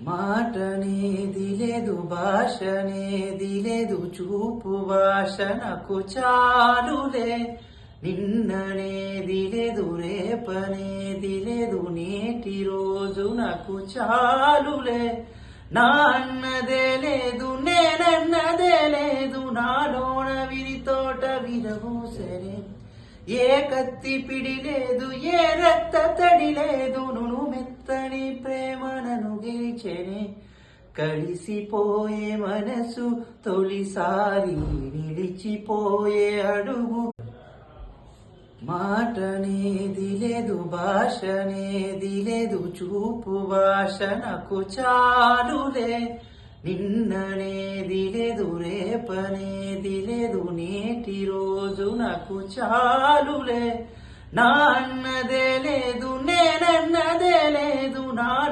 మాటనేది లేదు, భాషనేది లేదు, చూపు భాష నాకు చాలులే. నిన్ననేది లేదు, రేపనేది లేదు, నేటి రోజు నాకు చాలులే. నా అన్నదే లేదు, నేనన్నదే లేదు, నాలోన విరితోట విరబూసరే. ఏ కత్తి పిడి లేదు, ఏ రక్త తడి లేదు, నును మెత్తని ప్రేమ నన్ను గెలిచెనే. కలిసిపోయే మనసు తొలిసారి నిలిచిపోయే అడుగు. మాటనేది లేదు, భాషనేది లేదు, చూపు భాష నాకు చాలులే. నిన్ననేది లేదు, రేపనేది లేదు, నేటి రోజు నాకు చాలులే. నా అన్నదే లేదు, నేనన్నదే లేదు, నా